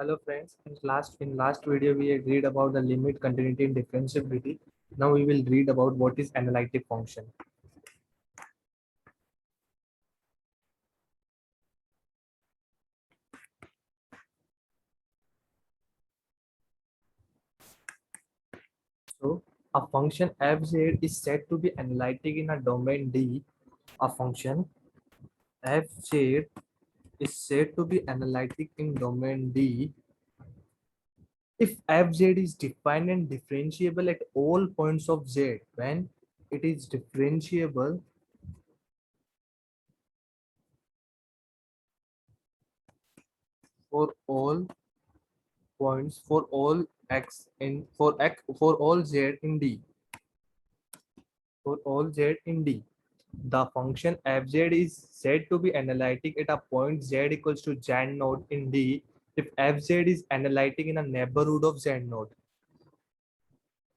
Hello friends, in last video we had read about the limit, continuity and differentiability. Now we will read about what is analytic function. So a function fz is said to be analytic in a domain D. A function fz is said to be analytic in domain D if fz is defined and differentiable at all points of z. When it is differentiable for all points for all x for all z in D. For all z in D, the function fz is said to be analytic at a point z equals to z naught in D if fz is analytic in a neighborhood of z naught.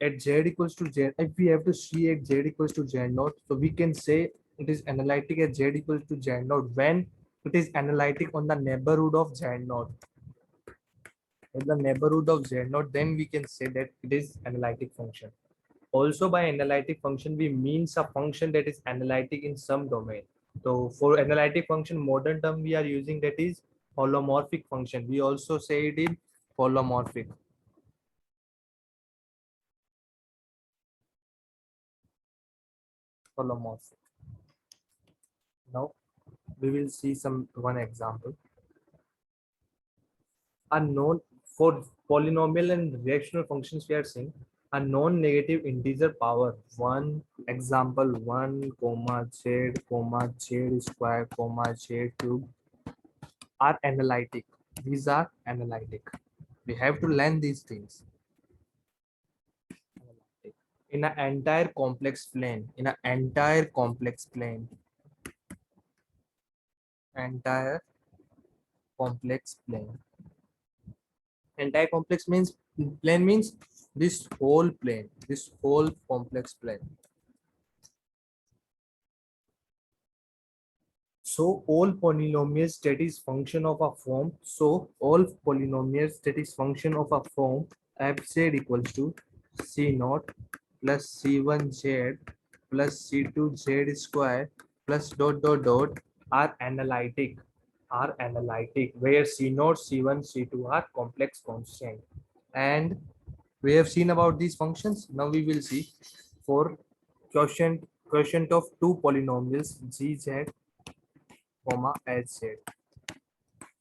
At z equals to z, if we have to see at z equals to z naught, so we can say it is analytic at z equals to z naught when it is analytic on the neighborhood of z naught. In the neighborhood of z naught, then we can say that it is analytic function. Also, by analytic function, we means a function that is analytic in some domain. So for analytic function, modern term we are using that is holomorphic function. We also say it in holomorphic. Holomorphic. Now we will see some one example. A known for polynomial and rational functions we are saying a non-negative integer power 1 example 1 comma z square comma z cube are analytic. These are analytic. We have to learn these things. In an entire complex plane, entire complex plane. Entire complex means plane means this whole complex plane. So all polynomials that is function of a form. So all polynomials that is function of a form fz equals to c naught plus c1z plus c2z square plus dot dot dot are analytic. Where c naught, c1, c2 are complex constant. And we have seen about these functions. Now we will see for quotient of two polynomials gz comma hz.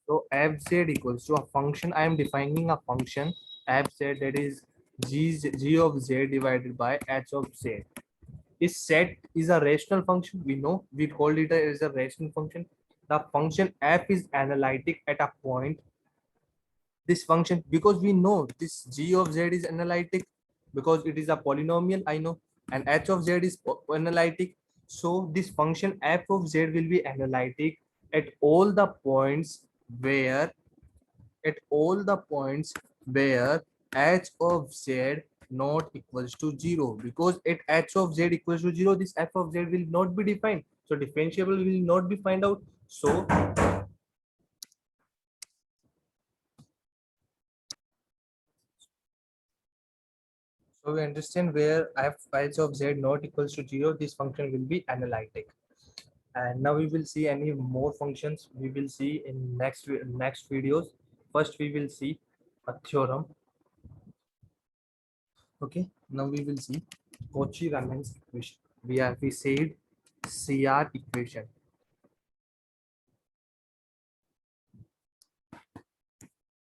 So fz equals to a function. I am defining a function fz that is g of z divided by h of z. Is set is a rational function. We know we called it as a rational function. The function f is analytic at a point. This function, because we know this g of z is analytic because it is a polynomial, I know, and h of z is analytic. So this function f of z will be analytic at all the points where h of z not equals to 0, because at h of z equals to 0 this f of z will not be defined, so differentiable will not be find out. So we understand where f of z not equals to 0, this function will be analytic. And now we will see any more functions we will see in next videos. First we will see a theorem. Okay, now we will see Cauchy-Riemann equation. We said CR equation.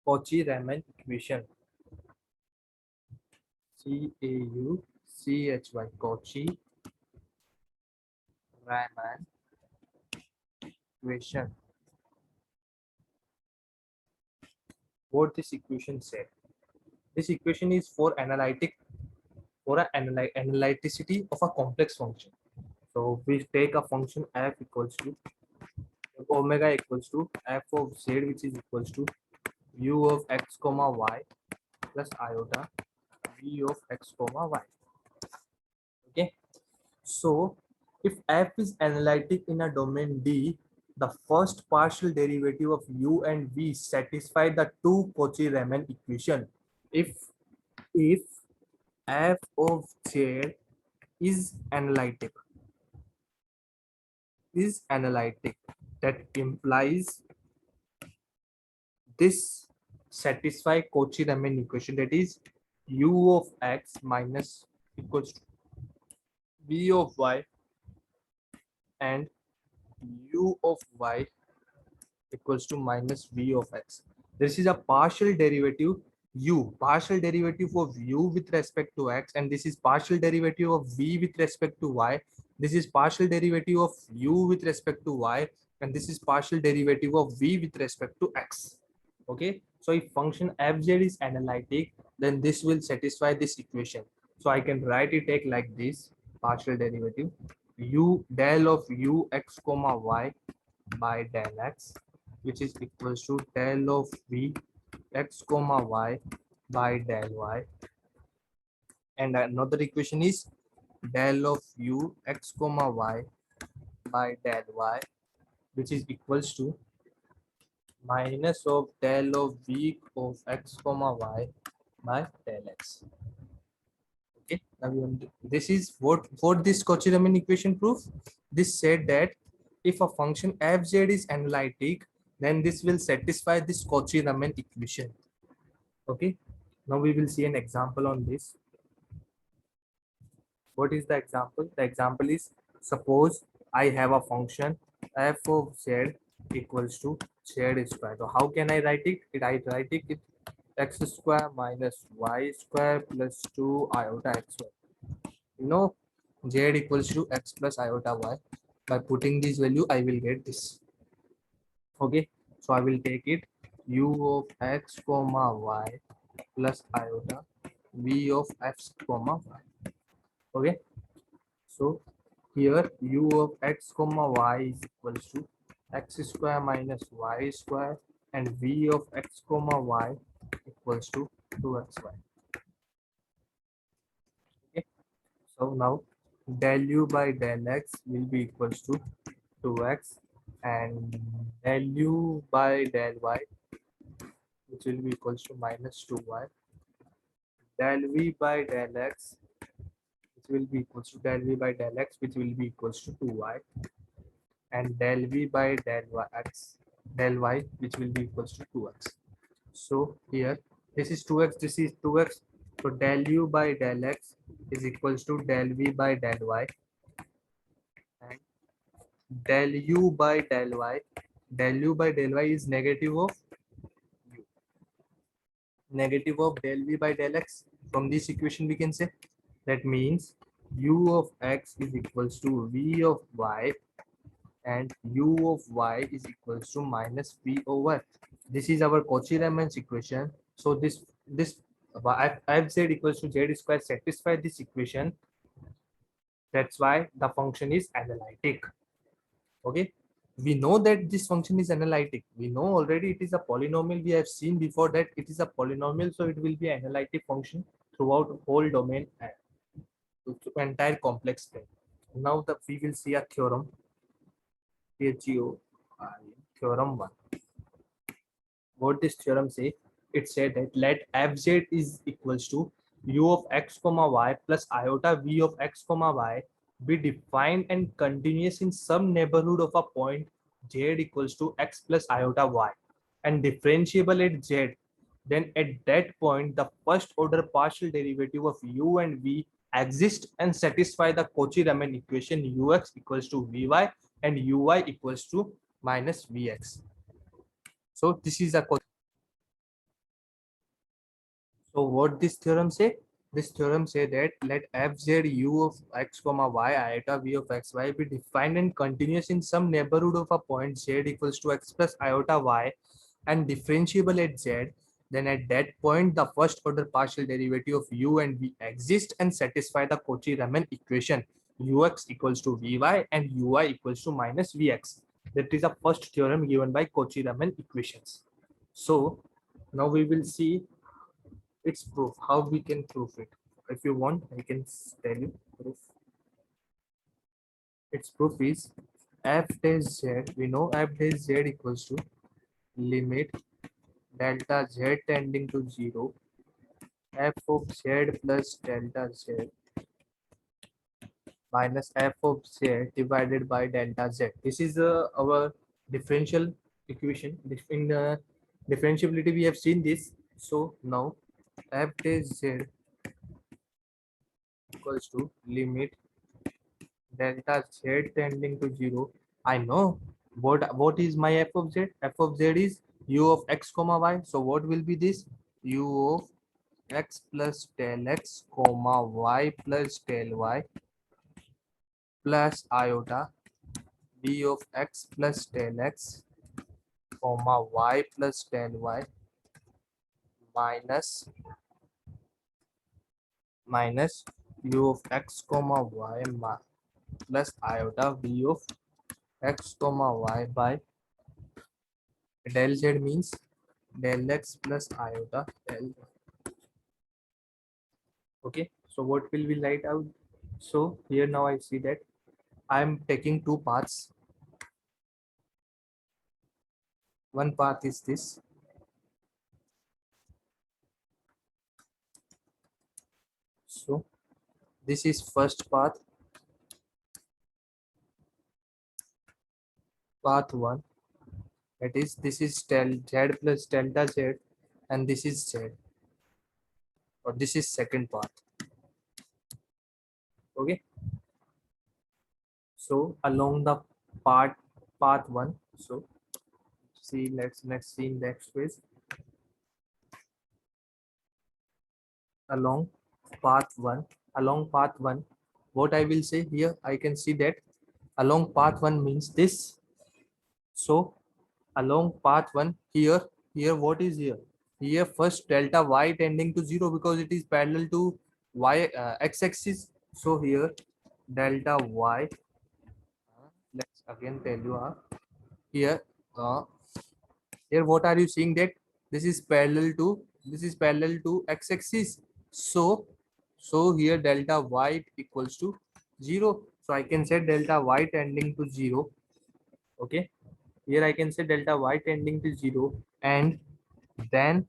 Cauchy-Riemann equation. CAUCHY. Cauchy-Riemann equation. What this equation said. This equation is for analyticity of a complex function. So we take a function f equals to omega equals to f of z, which is equals to u of x comma y plus iota v of x comma y. Okay, so if f is analytic in a domain D, the first partial derivative of u and v satisfy the two Cauchy-Riemann equation if f of z is analytic that implies this satisfy Cauchy-Riemann equation, that is u of x minus equals to v of y and u of y equals to minus v of x. This is a partial derivative partial derivative of u with respect to x, and this is partial derivative of v with respect to y. This is partial derivative of u with respect to y, and this is partial derivative of v with respect to x. Okay, so if function fz is analytic, then this will satisfy this equation. So I can write it like this: partial derivative u del of u x comma y by del x, which is equals to del of v x comma y by del y, and another equation is del of u x comma y by del y, which is equals to minus of del of v of x comma y by del x. Okay, now this is what this Cauchy-Riemann equation proof. This said that if a function fz is analytic, then this will satisfy this Cauchy-Riemann equation. Okay, now we will see an example on this. What is the example? The example is, suppose I have a function f of z equals to z square. So how can I write it? I write it x square minus y square plus 2 iota xy. You know, z equals to x plus iota y. By putting this value, I will get this. Okay, so I will take it u of x comma y plus iota v of x comma y. Okay, so here u of x comma y is equals to x square minus y square, and v of x comma y equals to 2xy. Okay, so now del u by del x will be equals to 2x, and del u by del y, which will be equals to minus 2y, del v by del x, which will be equals to del v by del x, which will be equals to 2y, and del v by del y, which will be equals to 2x. So here this is 2x, this is 2x. So del u by del x is equals to del v by del y, and del u by del y, del u by del y is negative of u, negative of del v by del x. From this equation we can say that means u of x is equals to v of y, and u of y is equals to minus v over. This is our Cauchy-Riemann equation. So this fz equals to z square satisfy this equation. That's why the function is analytic. Okay, we know that this function is analytic. We know already it is a polynomial. We have seen before that it is a polynomial, so it will be an analytic function throughout whole domain and entire complex plane. Now we will see a theorem. Theorem 1. What this theorem say? It said that let fz is equals to u of x comma y plus iota v of x comma y be defined and continuous in some neighborhood of a point z equals to x plus iota y and differentiable at z. Then at that point the first order partial derivative of u and v exist and satisfy the Cauchy-Riemann equation ux equals to vy and uy equals to minus vx. So this is a. So what this theorem say? This theorem say that let fz u of x comma y iota v of x y be defined and continuous in some neighborhood of a point z equals to x plus iota y and differentiable at z. Then at that point the first order partial derivative of u and v exist and satisfy the Cauchy-Riemann equation ux equals to vy and uy equals to minus vx. That is the first theorem given by Cauchy-Riemann equations. So now we will see its proof, how we can prove it. If you want, I can tell you proof. Its proof is f dash z, we know f dash z equals to limit delta z tending to 0 f of z plus delta z minus f of z divided by delta z. This is our differential equation. In differentiability, we have seen this. So now f dash z equals to limit delta z tending to 0. I know what is my f of z. F of z is u of x comma y. So what will be this? U of x plus del x comma y plus del y plus iota b of x plus del x comma y plus del y minus u of x comma y plus iota v of x comma y by del z means del x plus iota del y. Okay, so what will we write out? So here now I see that I am taking two paths. One path is this. So this is first path, path 1. That is, this is del z plus delta z, and this is z, or this is second path. Okay, so along the path 1, so see, let's see next phase. Along path 1, what I will say here, I can see that along path 1 means this. So along path 1, here what is here? Here first delta y tending to 0 because it is parallel to y x-axis. So here delta y, let's again tell you here uh, here what are you seeing, that this is parallel to x-axis. So here delta y equals to 0. So I can say delta y tending to 0. Okay, here I can say delta y tending to 0, and then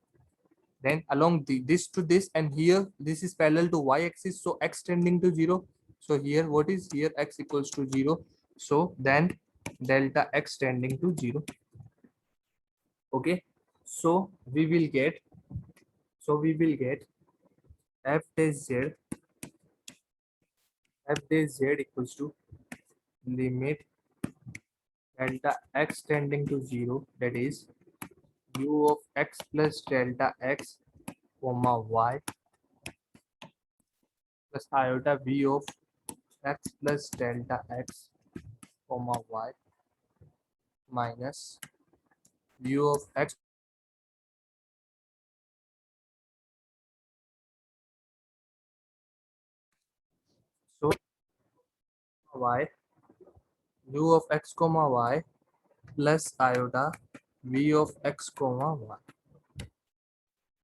along this to this, and here this is parallel to y axis, so x tending to 0. So here what is here, x equals to 0. So then delta x tending to 0. Okay, so we will get f dash z, equals to limit delta x tending to 0, that is u of x plus delta x comma y plus iota v of x plus delta x comma y minus u of x. So y, u of x comma y plus iota v of x comma y,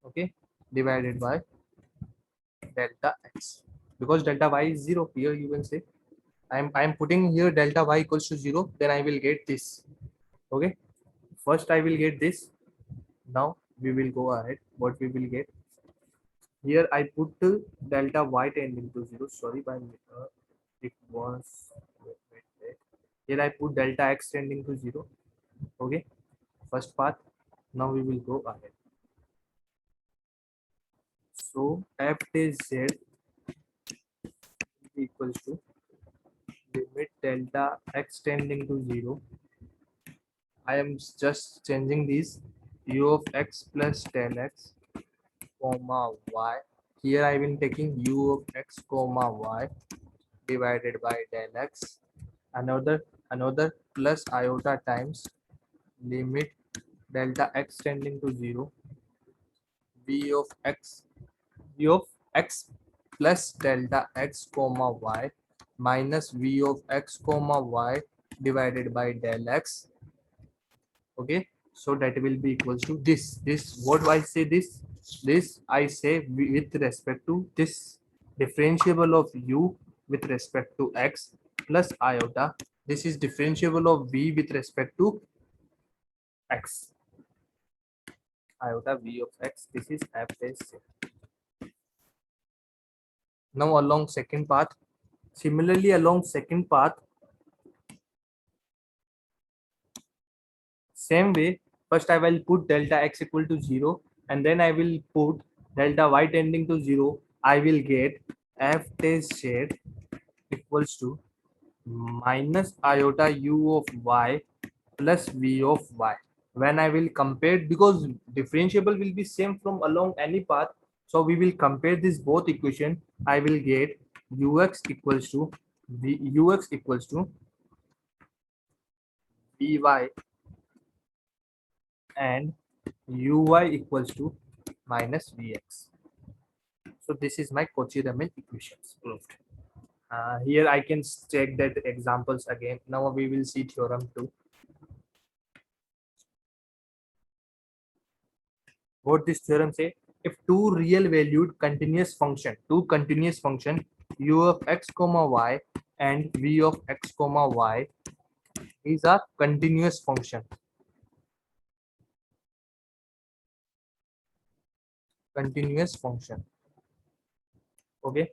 okay, divided by delta x, because delta y is 0. Here you can say I am putting here delta y equals to 0, then I will get this. Okay, first I will get this. Now we will go ahead. What we will get here, I put delta y tending to 0. Sorry, by it was wait. Here I put delta x tending to 0. Okay, first path. Now we will go ahead. So f dash z equals to limit delta x tending to 0. I am just changing this u of x plus del x comma y. Here I will taking u of x comma y divided by del x. Another plus iota times limit delta x tending to 0 v of x plus delta x comma y minus v of x comma y divided by del x. Okay, so that will be equals to this what do I say, this I say with respect to this differentiable of u with respect to x plus iota This is differentiable of v with respect to x. Iota v of x. This is f dash z. Now along second path. Similarly, along second path, same way, first I will put delta x equal to 0 and then I will put delta y tending to 0. I will get f dash z equals to minus iota u of y plus v of y. When I will compare, because differentiable will be same from along any path, so we will compare this both equation. I will get ux equals to ux equals to vy and uy equals to minus vx. So this is my Cauchy-Riemann equations proved. Here I can check that examples again. Now we will see theorem 2. What this theorem say? If two real valued continuous function, u of x comma y and v of x comma y is a continuous function. Okay,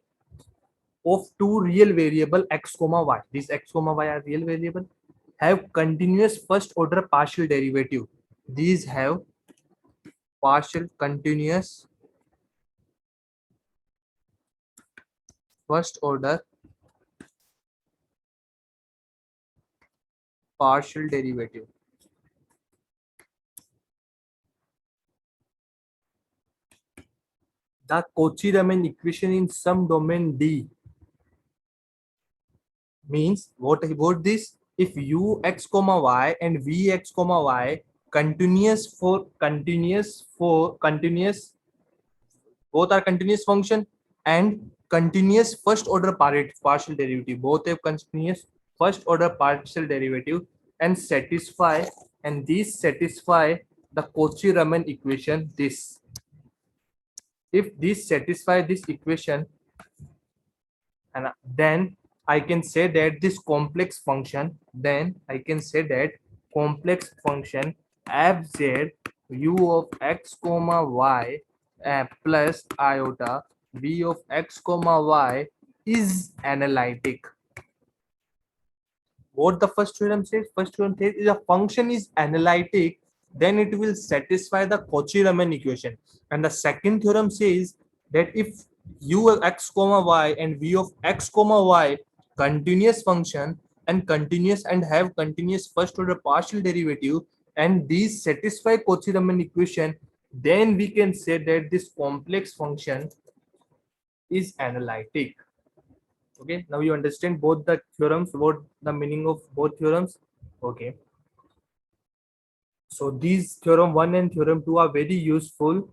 of two real variable x comma y, these x comma y are real variable, have continuous first order partial derivative. These have continuous first order partial derivative. The Cauchy-Riemann equation in some domain D means what this? If u x comma y and v x comma y continuous both are continuous function and continuous first order partial derivative, both have continuous first order partial derivative and satisfy, and these satisfy the Cauchy-Riemann equation. This, if this satisfy this equation, and then I can say that this complex function, fz u of x comma y plus iota v of x comma y is analytic. What the first theorem says? First theorem says if a function is analytic, then it will satisfy the Cauchy-Riemann equation. And the second theorem says that if u of x comma y and v of x comma y continuous function and have continuous first order partial derivative, and these satisfy Cauchy-Riemann equation, then we can say that this complex function is analytic. Okay, now you understand both the theorems, what the meaning of both theorems. Okay, so these theorem 1 and theorem 2 are very useful.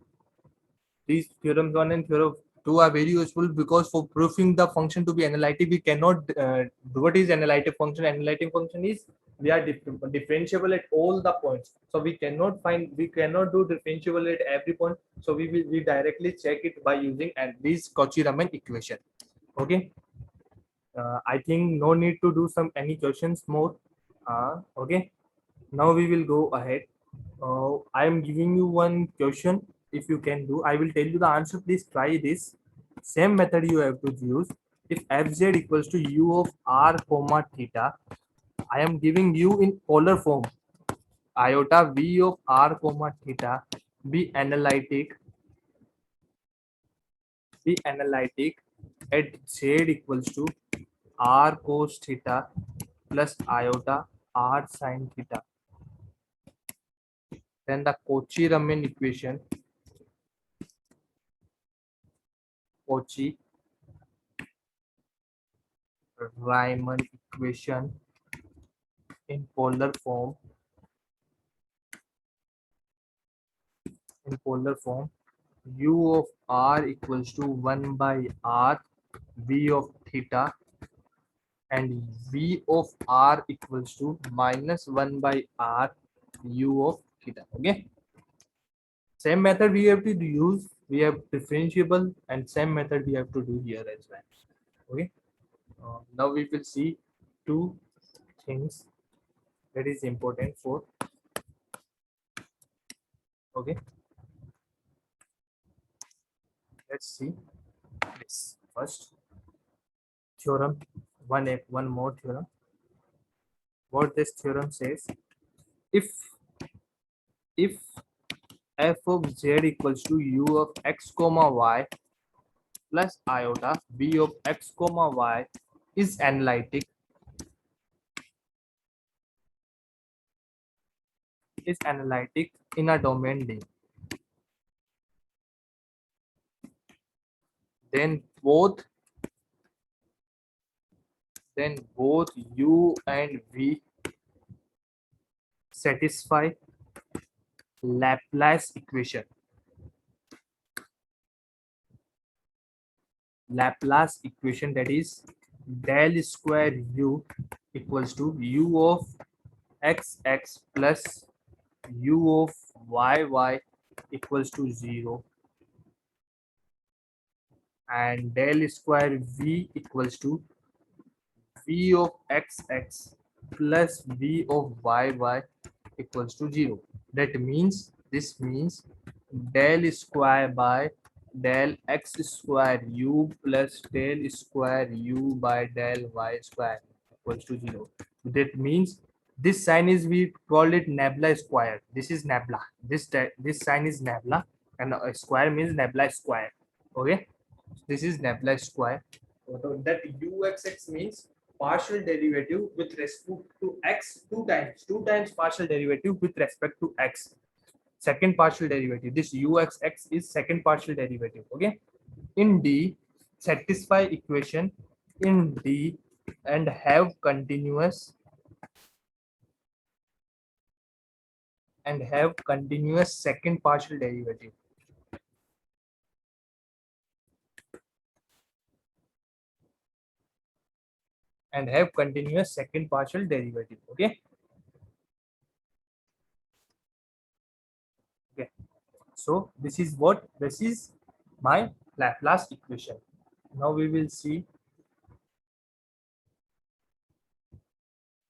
These theorems 1 and theorem 2 are very useful because for proving the function to be analytic, we cannot what is analytic function? Analytic function is we are differentiable at all the points, so we cannot do differentiable at every point, so we directly check it by using and this Cauchy-Riemann equation. Okay, I think no need to do any questions more. Okay, now we will go ahead. I am giving you one question. If you can do, I will tell you the answer. Please try this. Same method you have to use. If fz equals to u of r comma theta, I am giving you in polar form. Iota v of r comma theta be analytic at z equals to r cos theta plus iota r sin theta. Then the Cauchy-Riemann equation, in polar form, u of r equals to 1 by r v of theta and v of r equals to minus 1 by r u of theta. Okay, same method we have to use. We have differentiable and same method we have to do here as well. Okay, now we will see 2, things that is important for. Okay, let's see this first theorem. One more theorem. What this theorem says: if if f of z equals to u of x comma y plus iota b of x comma y is analytic in a domain D, then both u and v satisfy Laplace equation. Laplace equation, that is del square u equals to u of xx plus u of yy equals to 0, and del square v equals to v of xx plus v of yy equals to 0. That means, this means del square by del x square u plus del square u by del y square equals to 0. That means this sign is, we call it nabla square. This is nabla. This sign is nabla, and a square means nabla square. Okay, this is nabla square. So that uxx means partial derivative with respect to x two times partial derivative with respect to x, second partial derivative. This uxx is second partial derivative. Okay, in D, satisfy equation in D and have continuous second partial derivative. Okay. Okay, so this is my Laplace equation. Now we will see.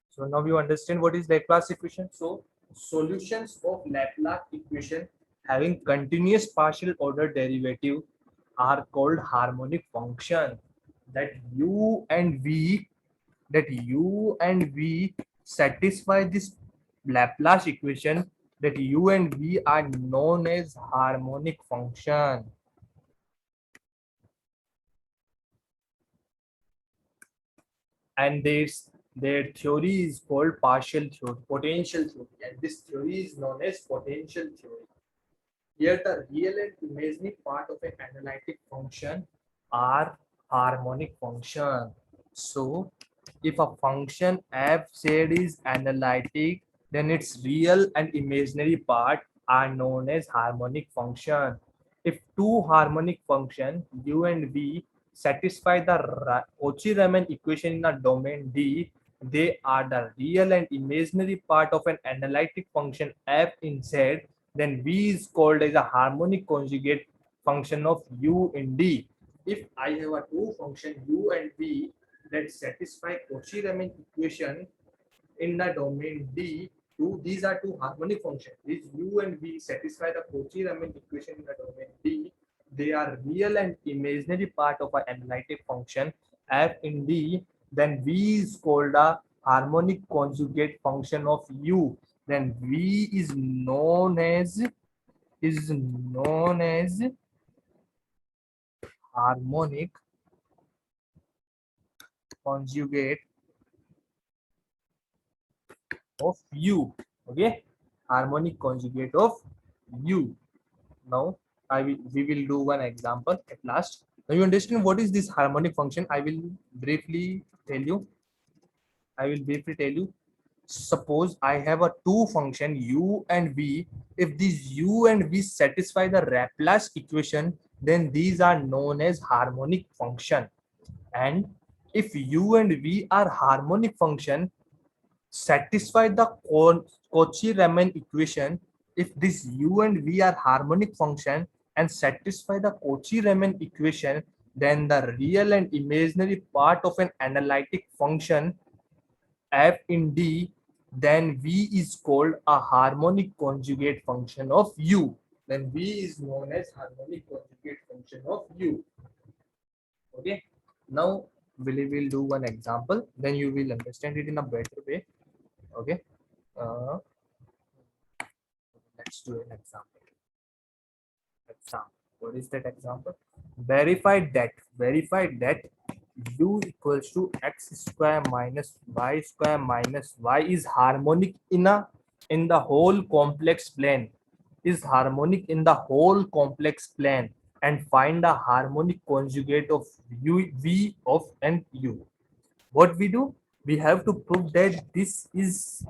So now you understand what is Laplace equation. So solutions of Laplace equation having continuous partial order derivative are called harmonic function. That u and v satisfy this Laplace equation, that u and v are known as harmonic function. And their theory is called potential theory, and this theory is known as potential theory. Here the real and imaginary part of an analytic function are harmonic function. So if a function f z is analytic, then its real and imaginary part are known as harmonic function. If two harmonic function u and v satisfy the Cauchy-Riemann equation in a domain D, they are the real and imaginary part of an analytic function f in Z. Then V is called as a harmonic conjugate function of u in D. If I have a two function u and v that satisfy Cauchy-Riemann equation in the domain D, these are two harmonic functions. These u and v satisfy the Cauchy-Riemann equation in the domain D. They are real and imaginary part of an analytic function f in D. Then v is called a harmonic conjugate function of u. Then v is known as harmonic conjugate of u. Okay, harmonic conjugate of u. Now we will do one example at last. Now you understand what is this harmonic function. I will briefly tell you. Suppose I have a two function u and v. If these u and v satisfy the Laplace equation, then these are known as harmonic function. And if u and v are harmonic function, satisfy the Cauchy-Riemann equation. If this u and v are harmonic function and satisfy the Cauchy-Riemann equation, then the real and imaginary part of an analytic function f in D, then V is called a harmonic conjugate function of U. Then V is known as harmonic conjugate function of U. Okay. Now we will do one example. Then you will understand it in a better way. Okay. Uh, let's do an example. What is that example? Verify that u equals to x square minus y square minus y is harmonic in the whole complex plane, is harmonic in the whole complex plane, and find the harmonic conjugate of u v of and u. What we do, we have to prove that this is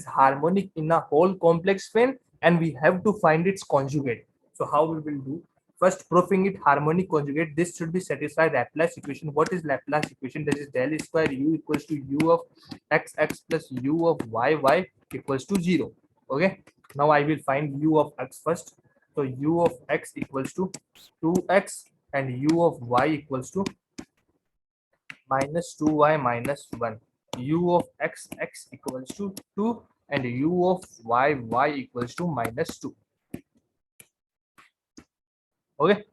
harmonic in a whole complex plane, and we have to find its conjugate. So how we will do? First, proving it harmonic conjugate, this should be satisfied Laplace equation. What is Laplace equation? That is del square u equals to u of x plus u of y equals to 0. Okay. Now I will find u of x first. So u of x equals to 2x and u of y equals to minus 2y minus 1. U of x equals to 2 and u of y equals to minus 2. Okay.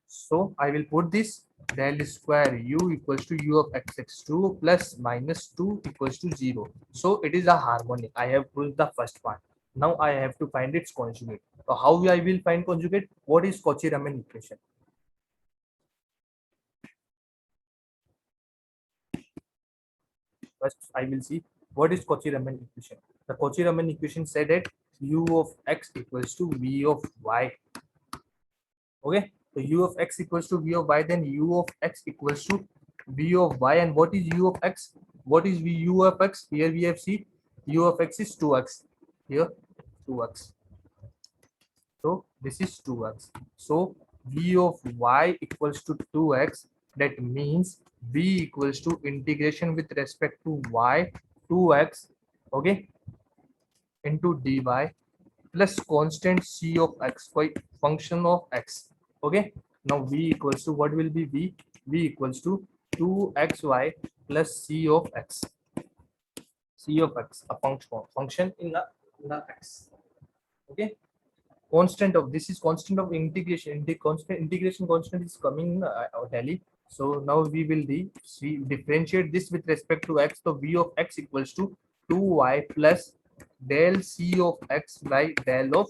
So I will put this del square u equals to u of x2 plus minus 2 equals to 0. So it is a harmonic. I have proved the first part. Now I have to find its conjugate. So how I will find conjugate? What is Cauchy-Riemann equation? First, I will see what is Cauchy-Riemann equation. The Cauchy-Riemann equation said that u of x equals to v of y. Okay, so u of x equals to v of y, then u of x equals to v of y. And what is u of x? What is u of x? Here we have seen u of x is 2x. Here 2x. So this is 2x. So v of y equals to 2x. That means v equals to integration with respect to y 2x, okay, into dy plus constant c of x, function of x. Okay. Now v equals to, what will be v? V equals to 2xy plus c of x. C of x, a function in the x. Okay. Constant of this is constant of integration. Constant is coming in Delhi. So now we will differentiate this with respect to x. So v of x equals to 2y plus del c of x by del of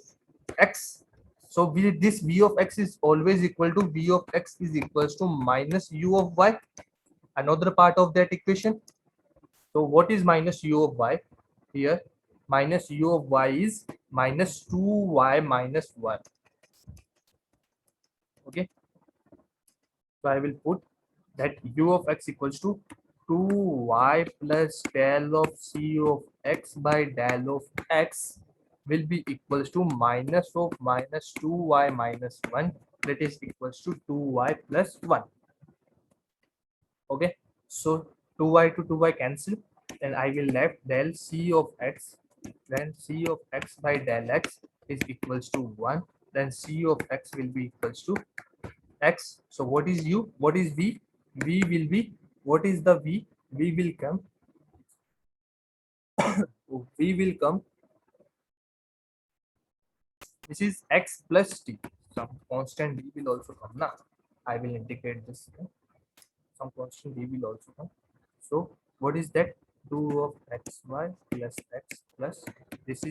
x. So this v of x is always equal to v of x is equals to minus u of y. Another part of that equation. So what is minus u of y? Here minus u of y is minus 2y minus 1. Okay. So I will put that u of x equals to 2y plus del of c of x by del of x will be equals to minus of minus 2y minus 1, that is equals to 2y plus 1. Okay. So 2y to 2y cancel, and I will left del c of x, then c of x by del x is equals to 1, then c of x will be equals to x. So what is u? What is v? V will be, what is the v? V will come v will come, this is x plus t. Some constant d will also come now. I will integrate this. Some constant d will also come. So what is that? 2 of xy plus x plus this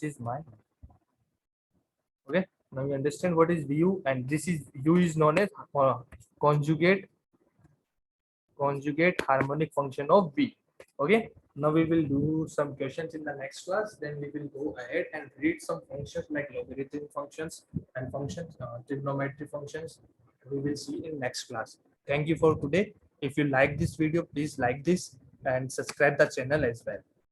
is my. Okay. Now you understand what is vu, and this is u is known as conjugate harmonic function of v. Okay. Now we will do some questions in the next class. Then we will go ahead and read some functions like logarithm functions and functions, trigonometry functions. We will see in next class. Thank you for today. If you like this video, please like this and subscribe the channel as well.